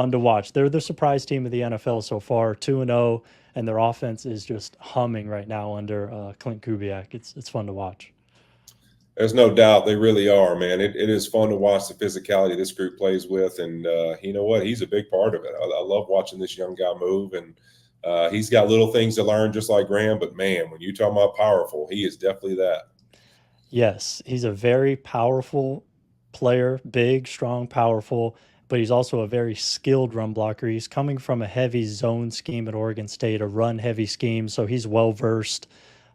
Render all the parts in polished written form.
fun to watch. They're the surprise team of the NFL so far, 2-0, and their offense is just humming right now under Clint Kubiak. It's fun to watch. There's no doubt they really are, man. It is fun to watch the physicality this group plays with, and you know what? He's a big part of it. I love watching this young guy move, and he's got little things to learn, just like Graham. But man, when you talk about powerful, he is definitely that. Yes, he's a very powerful player, big, strong, powerful, but he's also a very skilled run blocker. He's coming from a heavy zone scheme at Oregon State, a run heavy scheme, so he's well versed,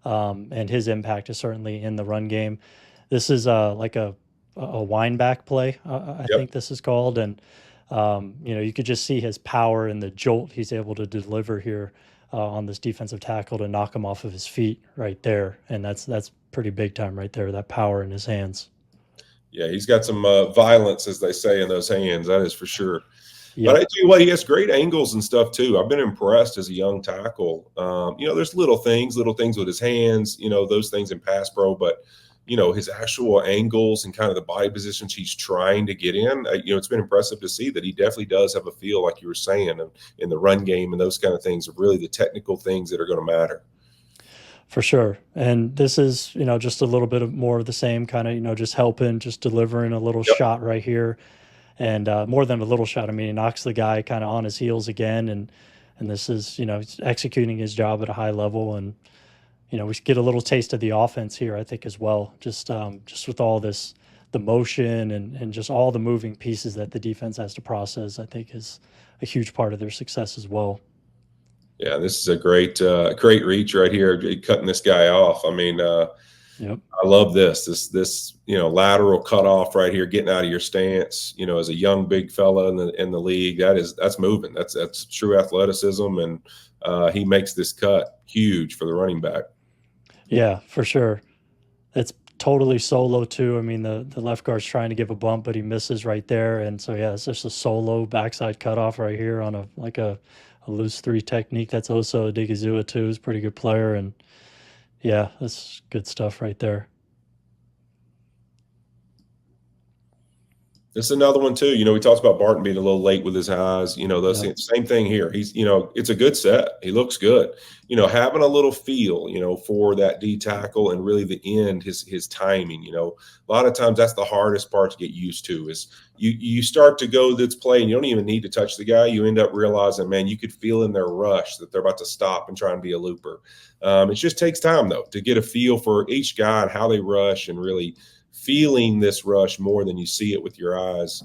and his impact is certainly in the run game. This is like a wind back play, I Yep. think this is called, and you could just see his power and the jolt he's able to deliver here on this defensive tackle to knock him off of his feet right there, and that's pretty big time right there. That power in his hands. Yeah, he's got some violence, as they say, in those hands. That is for sure. But I Yep. tell you what, he has great angles and stuff too. I've been impressed as a young tackle. There's little things with his hands, those things in pass pro, but his actual angles and kind of the body positions he's trying to get in. It's been impressive to see that he definitely does have a feel, like you were saying, in the run game and those kind of things are really the technical things that are going to matter. For sure. And this is, just a little bit of more of the same kind of, just helping, just delivering a little Yep. shot right here. And more than a little shot, I mean, he knocks the guy kind of on his heels again. And this is, he's executing his job at a high level. And, we get a little taste of the offense here, I think, as well. Just with all this, the motion and just all the moving pieces that the defense has to process, I think is a huge part of their success as well. Yeah, this is a great reach right here, cutting this guy off. I mean, Yep. I love this lateral cutoff right here, getting out of your stance. As a young big fella in the league, that's moving. That's true athleticism, and he makes this cut huge for the running back. Yeah, for sure. It's totally solo too. I mean, the left guard's trying to give a bump, but he misses right there. And so yeah, it's just a solo backside cutoff right here on a loose three technique. That's also a Digizua too. Is a pretty good player, and yeah, that's good stuff right there. This is another one too. We talked about Barton being a little late with his eyes. Those Yep. same thing here. He's, it's a good set. He looks good. Having a little feel, for that D tackle and really the end, his timing. A lot of times that's the hardest part to get used to. Is you start to go this play and you don't even need to touch the guy. You end up realizing, man, you could feel in their rush that they're about to stop and try and be a looper. It just takes time though to get a feel for each guy and how they rush and really feeling this rush more than you see it with your eyes,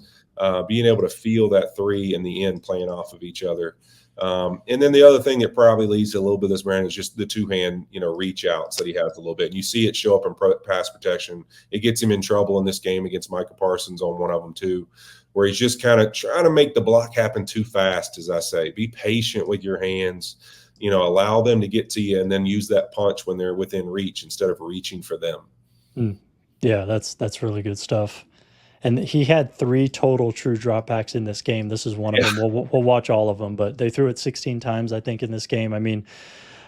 being able to feel that three and the end playing off of each other. And then the other thing that probably leads to a little bit of this, Brandon, is just the two-hand, reach outs that he has a little bit. And you see it show up in pass protection. It gets him in trouble in this game against Micah Parsons on one of them too, where he's just kind of trying to make the block happen too fast, as I say. Be patient with your hands, allow them to get to you and then use that punch when they're within reach instead of reaching for them. Mm. Yeah, that's really good stuff. And he had three total true dropbacks in this game. This is one of Yeah. them. We'll watch all of them, but they threw it 16 times, I think, in this game. I mean,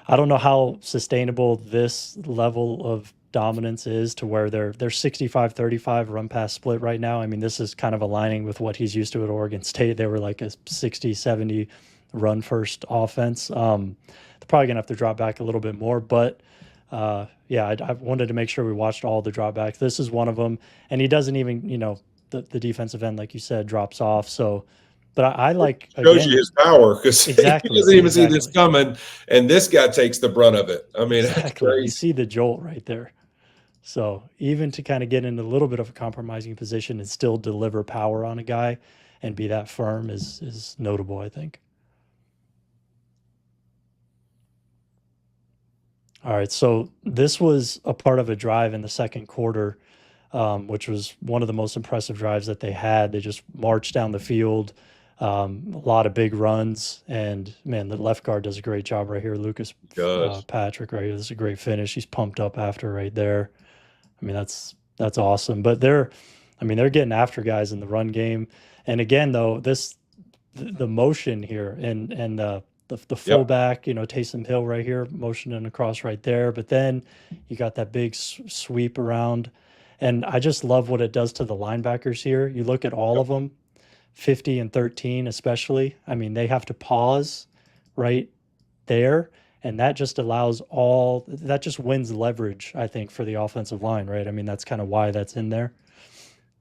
I don't know how sustainable this level of dominance is to where they're 65-35 run pass split right now. I mean, this is kind of aligning with what he's used to at Oregon State. They were like a 60-70 run first offense. They're probably gonna have to drop back a little bit more, but yeah, I wanted to make sure we watched all the dropbacks. This is one of them, and he doesn't even, the defensive end, like you said, drops off. So, but I like Shows you again, his power because he exactly, doesn't even see this exactly. coming, and this guy takes the brunt of it. I mean, that's Exactly. You crazy. see the jolt right there. So even to kind of get into a little bit of a compromising position and still deliver power on a guy and be that firm is notable, I think. All right. So this was a part of a drive in the second quarter, which was one of the most impressive drives that they had. They just marched down the field, a lot of big runs, and man, the left guard does a great job right here. Lucas He does. Patrick right here. This is a great finish. He's pumped up after right there. I mean, that's awesome. But I mean, they're getting after guys in the run game. And again, though, the motion here and the Yep. fullback, Taysom Hill right here, motioning across right there. But then you got that big sweep around, and I just love what it does to the linebackers here. You look at all Yep. of them. 50 and 13, especially. I mean, they have to pause right there. And that just that just wins leverage, I think, for the offensive line, right? I mean, that's kind of why that's in there.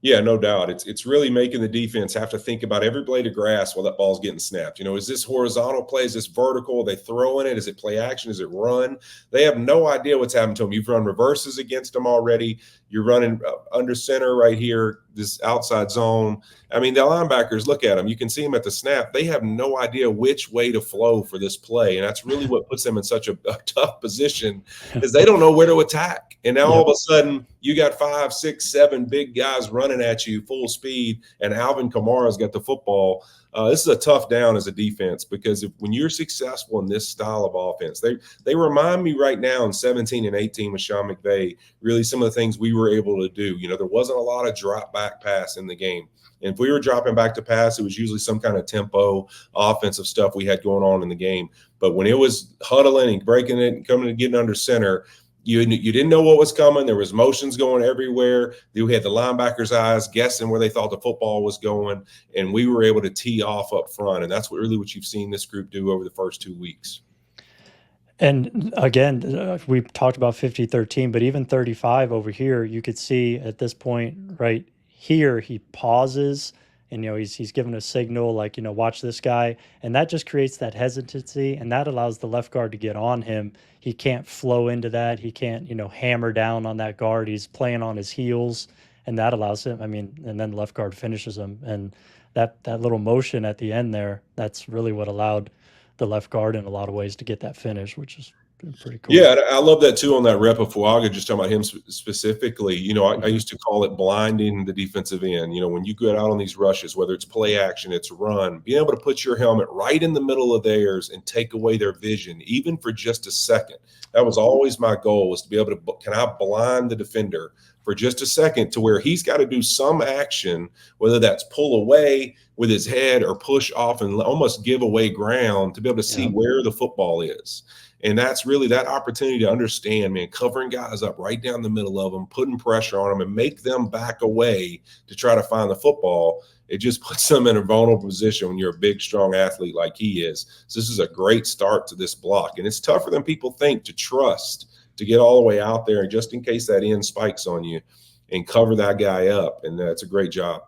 Yeah, no doubt. It's really making the defense have to think about every blade of grass while that ball's getting snapped. Is this horizontal play? Is this vertical? Are they throwing it? Is it play action? Is it run? They have no idea what's happening to them. You've run reverses against them already. You're running under center right here, this outside zone. I mean, the linebackers, look at them. You can see them at the snap. They have no idea which way to flow for this play, and that's really what puts them in such a tough position is they don't know where to attack. And now all of a sudden, you got 5, 6, 7 big guys running at you full speed, and Alvin Kamara's got the football. This is a tough down as a defense because when you're successful in this style of offense, they remind me right now in 17 and 18 with Sean McVay, really some of the things we were able to do. There wasn't a lot of drop back pass in the game. And if we were dropping back to pass, it was usually some kind of tempo offensive stuff we had going on in the game. But when it was huddling and breaking it and coming and getting under center, you didn't know what was coming. There was motions going everywhere. We had the linebackers' eyes guessing where they thought the football was going, and we were able to tee off up front. And that's what you've seen this group do over the first 2 weeks. And again, we talked about 50-13, but even 35 over here, you could see at this point right here, he pauses and, he's given a signal like, watch this guy. And that just creates that hesitancy, and that allows the left guard to get on him. He can't flow into that. He can't, hammer down on that guard. He's playing on his heels, and that allows him. I mean, and then the left guard finishes him. And that little motion at the end there, that's really what allowed the left guard in a lot of ways to get that finish, which is pretty cool. Yeah, I love that too on that rep of Fuaga, just talking about him specifically. I used to call it blinding the defensive end. When you get out on these rushes, whether it's play action, it's run, being able to put your helmet right in the middle of theirs and take away their vision, even for just a second. That was always my goal, was to be able to, can I blind the defender for just a second to where he's got to do some action, whether that's pull away with his head or push off and almost give away ground to be able to see where the football is. And that's really that opportunity to understand, man, covering guys up right down the middle of them, putting pressure on them and make them back away to try to find the football. It just puts them in a vulnerable position when you're a big, strong athlete like he is. So this is a great start to this block. And it's tougher than people think to trust, to get all the way out there and just in case that end spikes on you and cover that guy up. And that's a great job.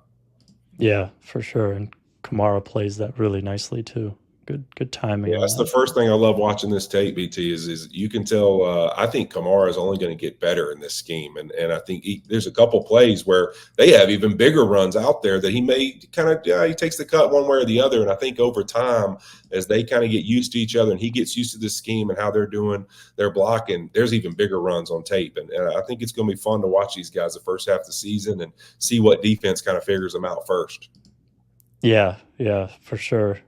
Yeah, for sure. And Kamara plays that really nicely too. Good timing. Yeah, that's the first thing I love watching this tape, BT, is you can tell I think Kamara is only going to get better in this scheme. And I think there's a couple plays where they have even bigger runs out there that he may kind of he takes the cut one way or the other. And I think over time, as they kind of get used to each other and he gets used to this scheme and how they're doing their blocking, there's even bigger runs on tape. And I think it's going to be fun to watch these guys the first half of the season and see what defense kind of figures them out first. Yeah, for sure.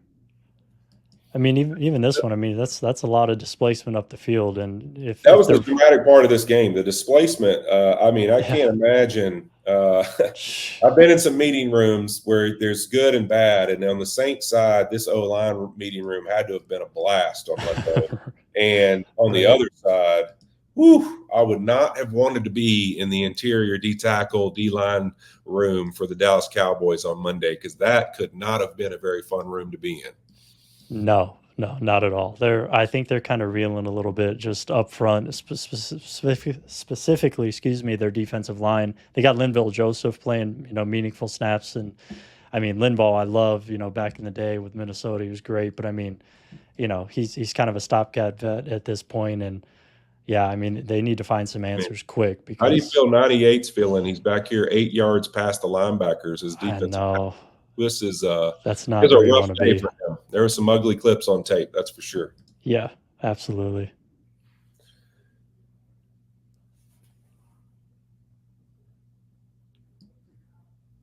I mean, even this one, I mean, that's a lot of displacement up the field. And that was the dramatic part of this game, the displacement. I mean, I can't imagine. I've been in some meeting rooms where there's good and bad. And on the Saints side, this O-line meeting room had to have been a blast on Monday. And on the other side, I would not have wanted to be in the interior D-tackle, D-line room for the Dallas Cowboys on Monday, because that could not have been a very fun room to be in. No, not at all. I think they're kind of reeling a little bit just up front, specifically, their defensive line. They got Linval Joseph playing, meaningful snaps. And I mean, Linval, I love, back in the day with Minnesota, he was great. But I mean, he's kind of a stopgap vet at this point. And yeah, I mean, they need to find some answers quick. Because how do you feel 98's feeling? He's back here 8 yards past the linebackers. His defensive. No. This is that's not where you want to be. For him. There were some ugly clips on tape, that's for sure. Yeah, absolutely.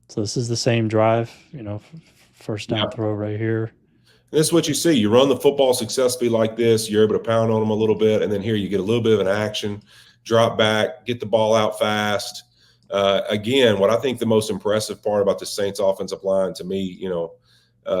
So this is the same drive, first down throw right here. And this is what you see. You run the football successfully like this, you're able to pound on them a little bit, and then here you get a little bit of an action, drop back, get the ball out fast. Again, what I think the most impressive part about the Saints offensive line to me,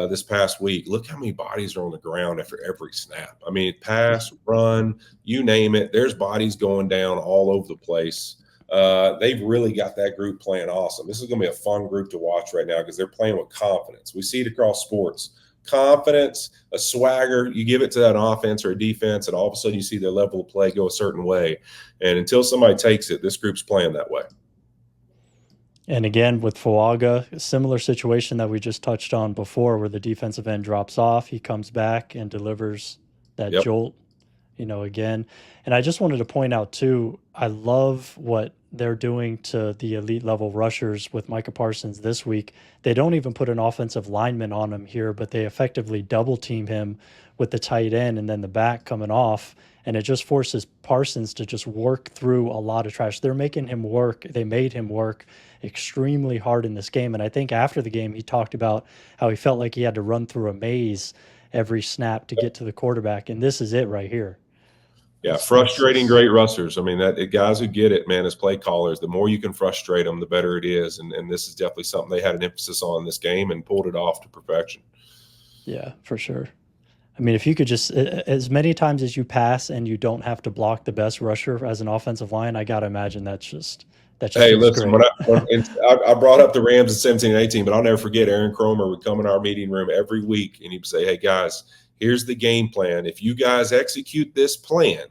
this past week, look how many bodies are on the ground after every snap. I mean, pass, run, you name it. There's bodies going down all over the place. They've really got that group playing awesome. This is going to be a fun group to watch right now because they're playing with confidence. We see it across sports. Confidence, a swagger, you give it to that offense or a defense, and all of a sudden you see their level of play go a certain way. And until somebody takes it, this group's playing that way. And again, with Fuaga, a similar situation that we just touched on before, where the defensive end drops off, he comes back and delivers that jolt, again. And I just wanted to point out, too, I love what they're doing to the elite level rushers with Micah Parsons this week. They don't even put an offensive lineman on him here, but they effectively double team him with the tight end and then the back coming off. And it just forces Parsons to just work through a lot of trash. They're making him work. They made him work extremely hard in this game. And I think after the game, he talked about how he felt like he had to run through a maze every snap to get to the quarterback. And this is it right here. Yeah, frustrating great rushers. I mean, guys who get it, man, as play callers, the more you can frustrate them, the better it is. And this is definitely something they had an emphasis on in this game and pulled it off to perfection. Yeah, for sure. I mean, if you could just, as many times as you pass and you don't have to block the best rusher as an offensive line, I got to imagine that's just hey, listen, when I brought up the Rams in 17 and 18, but I'll never forget Aaron Cromer would come in our meeting room every week and he'd say, hey, guys, here's the game plan. If you guys execute this plan,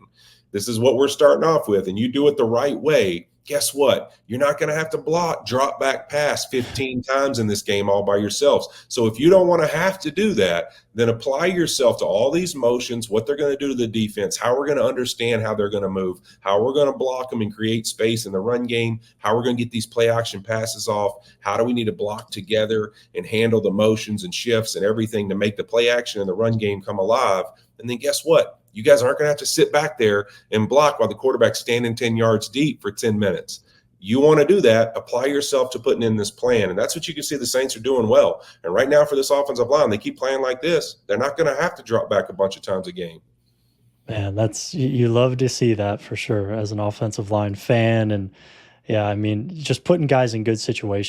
this is what we're starting off with, and you do it the right way, guess what? You're not going to have to drop back pass 15 times in this game all by yourselves. So if you don't want to have to do that, then apply yourself to all these motions, what they're going to do to the defense, how we're going to understand how they're going to move, how we're going to block them and create space in the run game, how we're going to get these play action passes off, how do we need to block together and handle the motions and shifts and everything to make the play action and the run game come alive. And then guess what? You guys aren't going to have to sit back there and block while the quarterback's standing 10 yards deep for 10 minutes. You want to do that, apply yourself to putting in this plan. And that's what you can see the Saints are doing well. And right now for this offensive line, they keep playing like this. They're not going to have to drop back a bunch of times a game. Man, you love to see that for sure as an offensive line fan. And yeah, I mean, just putting guys in good situations.